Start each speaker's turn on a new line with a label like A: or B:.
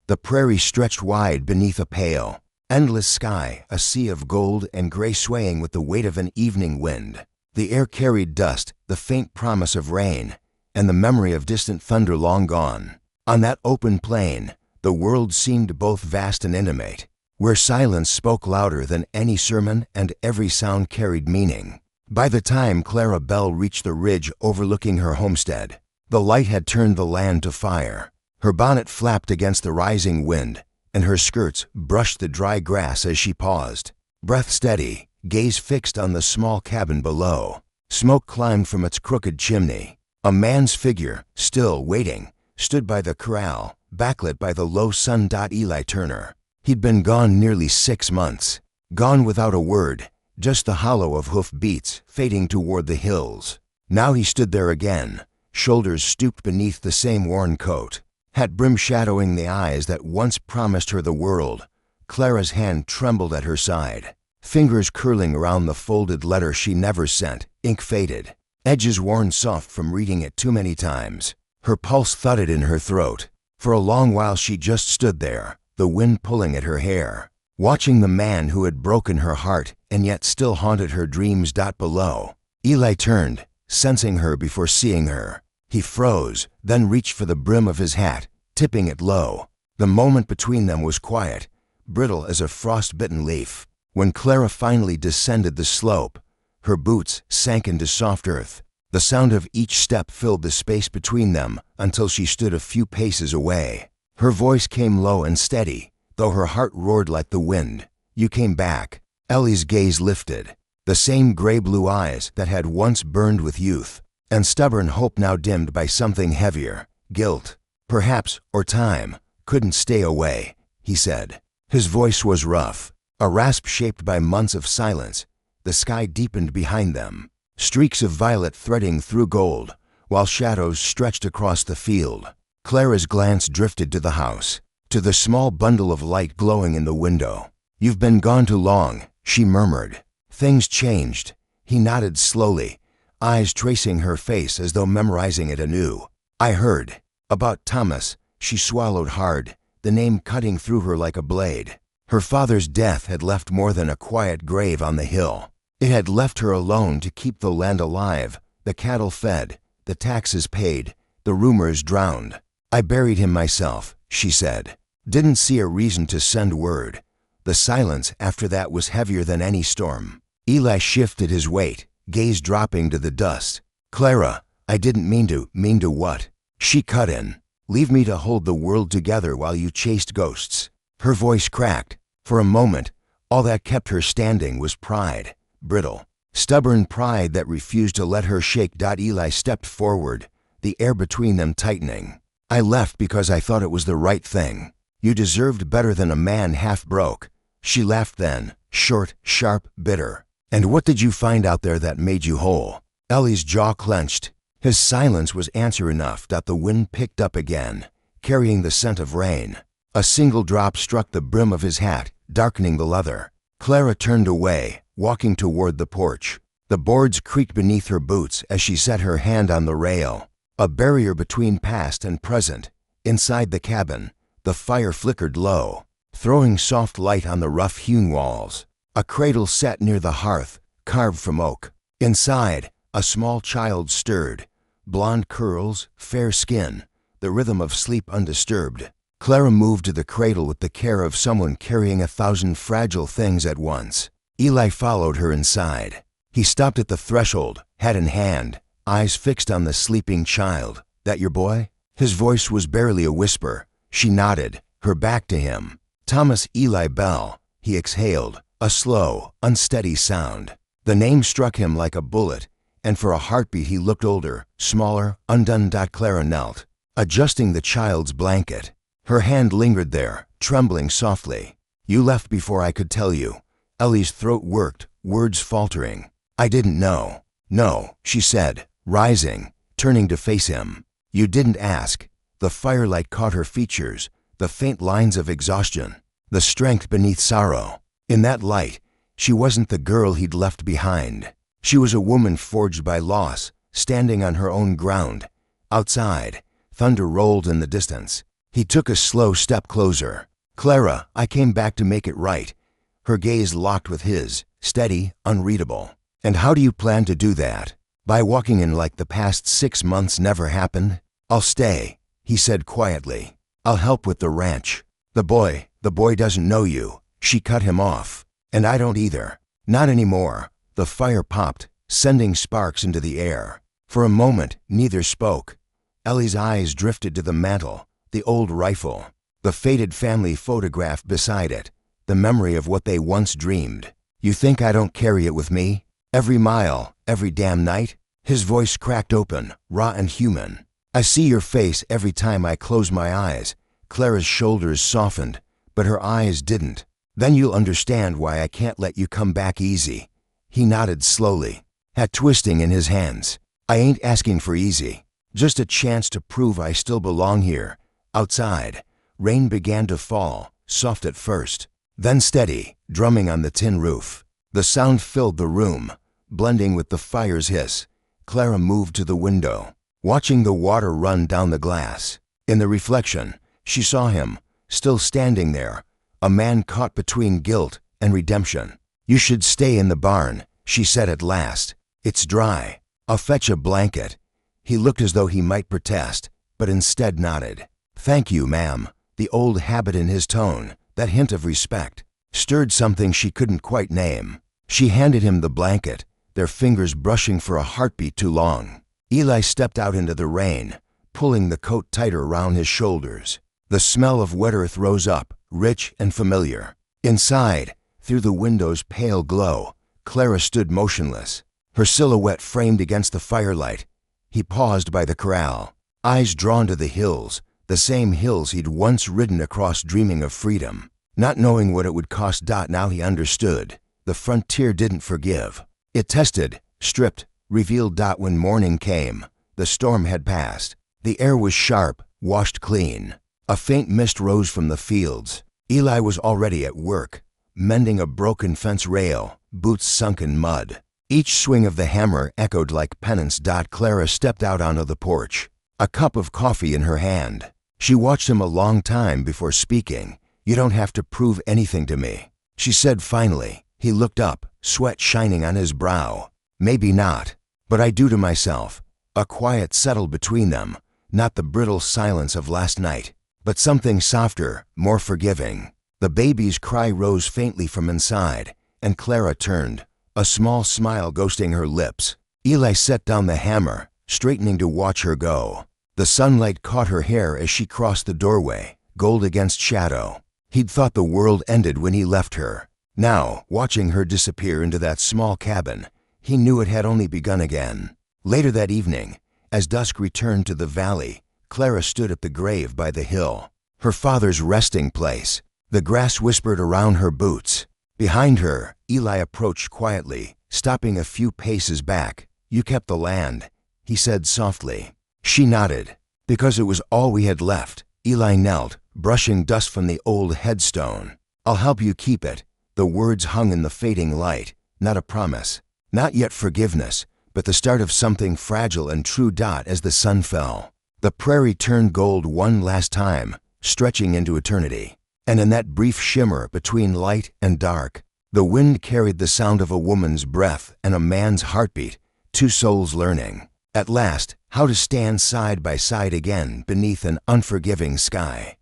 A: The prairie stretched wide beneath a pale, endless sky, a sea of gold and gray swaying with the weight of an evening wind. The air carried dust, the faint promise of rain, and the memory of distant thunder long gone. On that open plain, the world seemed both vast and intimate, where silence spoke louder than any sermon and every sound carried meaning. By the time Clara Belle reached the ridge overlooking her homestead, the light had turned the land to fire. Her bonnet flapped against the rising wind, and her skirts brushed the dry grass as she paused, breath steady, gaze fixed on the small cabin below. Smoke climbed from its crooked chimney. A man's figure, still waiting, stood by the corral, backlit by the low sun. Eli Turner. He'd been gone nearly 6 months, gone without a word, just the hollow of hoof beats fading toward the hills. Now he stood there again, shoulders stooped beneath the same worn coat, hat brim shadowing the eyes that once promised her the world. Clara's hand trembled at her side, fingers curling around the folded letter she never sent, ink faded, edges worn soft from reading it too many times. Her pulse thudded in her throat. For a long while she just stood there, the wind pulling at her hair, watching the man who had broken her heart and yet still haunted her dreams. Below, Eli turned, sensing her before seeing her. He froze, then reached for the brim of his hat, tipping it low. The moment between them was quiet, brittle as a frost-bitten leaf. When Clara finally descended the slope, her boots sank into soft earth. The sound of each step filled the space between them until she stood a few paces away. Her voice came low and steady, though her heart roared like the wind. "You came back." Ellie's gaze lifted. The same gray-blue eyes that had once burned with youth and stubborn hope now dimmed by something heavier, guilt, perhaps, or time, couldn't stay away, he said. His voice was rough, a rasp shaped by months of silence. The sky deepened behind them, streaks of violet threading through gold, while shadows stretched across the field. Clara's glance drifted to the house, to the small bundle of light glowing in the window. "You've been gone too long," she murmured. "Things changed." He nodded slowly, eyes tracing her face as though memorizing it anew. "I heard. About Thomas." She swallowed hard, the name cutting through her like a blade. Her father's death had left more than a quiet grave on the hill. It had left her alone to keep the land alive, the cattle fed, the taxes paid, the rumors drowned. "I buried him myself," she said. Didn't see a reason to send word. The silence after that was heavier than any storm. Eli shifted his weight, gaze dropping to the dust. "Clara, I didn't mean to." "Mean to what?" She cut in. "Leave me to hold the world together while you chased ghosts." Her voice cracked. For a moment, all that kept her standing was pride. Brittle, stubborn pride that refused to let her shake. Eli stepped forward, the air between them tightening. "I left because I thought it was the right thing. You deserved better than a man half broke." She laughed then, short, sharp, bitter. "And what did you find out there that made you whole?" Ellie's jaw clenched. His silence was answer enough. The wind picked up again, carrying the scent of rain. A single drop struck the brim of his hat, darkening the leather. Clara turned away, walking toward the porch. The boards creaked beneath her boots as she set her hand on the rail. A barrier between past and present. Inside the cabin, the fire flickered low, throwing soft light on the rough-hewn walls. A cradle sat near the hearth, carved from oak. Inside, a small child stirred, blonde curls, fair skin, the rhythm of sleep undisturbed. Clara moved to the cradle with the care of someone carrying 1,000 fragile things at once. Eli followed her inside. He stopped at the threshold, hat in hand, eyes fixed on the sleeping child. "That your boy?" His voice was barely a whisper. She nodded, her back to him. "Thomas Eli Bell," he exhaled, a slow, unsteady sound. The name struck him like a bullet, and for a heartbeat he looked older, smaller, undone. Clara knelt, adjusting the child's blanket. Her hand lingered there, trembling softly. "You left before I could tell you." Ellie's throat worked, words faltering. "I didn't know." "No," she said, rising, turning to face him. "You didn't ask." The firelight caught her features, the faint lines of exhaustion, the strength beneath sorrow. In that light, she wasn't the girl he'd left behind. She was a woman forged by loss, standing on her own ground. Outside, thunder rolled in the distance. He took a slow step closer. "Clara, I came back to make it right." Her gaze locked with his, steady, unreadable. "And how do you plan to do that? By walking in like the past 6 months never happened?" "I'll stay," he said quietly. "I'll help with the ranch." The boy doesn't know you." She cut him off. "And I don't either. Not anymore." The fire popped, sending sparks into the air. For a moment, neither spoke. Ellie's eyes drifted to the mantel, the old rifle, the faded family photograph beside it, the memory of what they once dreamed. "You think I don't carry it with me? Every mile, every damn night?" His voice cracked open, raw and human. "I see your face every time I close my eyes." Clara's shoulders softened, but her eyes didn't. "Then you'll understand why I can't let you come back easy." He nodded slowly, hat twisting in his hands. "I ain't asking for easy. Just a chance to prove I still belong here." Outside, rain began to fall, soft at first, then steady, drumming on the tin roof. The sound filled the room, blending with the fire's hiss. Clara moved to the window, watching the water run down the glass. In the reflection, she saw him, still standing there, a man caught between guilt and redemption. "You should stay in the barn," she said at last. "It's dry. I'll fetch a blanket." He looked as though he might protest, but instead nodded. "Thank you, ma'am." The old habit in his tone, that hint of respect, stirred something she couldn't quite name. She handed him the blanket, their fingers brushing for a heartbeat too long. Eli stepped out into the rain, pulling the coat tighter around his shoulders. The smell of wet earth rose up, rich and familiar. Inside, through the window's pale glow, Clara stood motionless, her silhouette framed against the firelight. He paused by the corral, eyes drawn to the hills, the same hills he'd once ridden across dreaming of freedom. Not knowing what it would cost. Now he understood. The frontier didn't forgive. It tested, stripped, revealed. When morning came, the storm had passed. The air was sharp, washed clean. A faint mist rose from the fields. Eli was already at work, mending a broken fence rail, boots sunk in mud. Each swing of the hammer echoed like penance. Clara stepped out onto the porch, a cup of coffee in her hand. She watched him a long time before speaking. "You don't have to prove anything to me," she said finally. He looked up, sweat shining on his brow. "Maybe not, but I do to myself." A quiet settled between them, not the brittle silence of last night, but something softer, more forgiving. The baby's cry rose faintly from inside, and Clara turned, a small smile ghosting her lips. Eli set down the hammer, straightening to watch her go. The sunlight caught her hair as she crossed the doorway, gold against shadow. He'd thought the world ended when he left her. Now, watching her disappear into that small cabin, he knew it had only begun again. Later that evening, as dusk returned to the valley, Clara stood at the grave by the hill, her father's resting place. The grass whispered around her boots. Behind her, Eli approached quietly, stopping a few paces back. "You kept the land," he said softly. She nodded. "Because it was all we had left." Eli knelt, brushing dust from the old headstone. "I'll help you keep it." The words hung in the fading light, not a promise, not yet forgiveness, but the start of something fragile and true. As the sun fell, the prairie turned gold one last time, stretching into eternity. And in that brief shimmer between light and dark, the wind carried the sound of a woman's breath and a man's heartbeat, two souls learning, at last, how to stand side by side again beneath an unforgiving sky.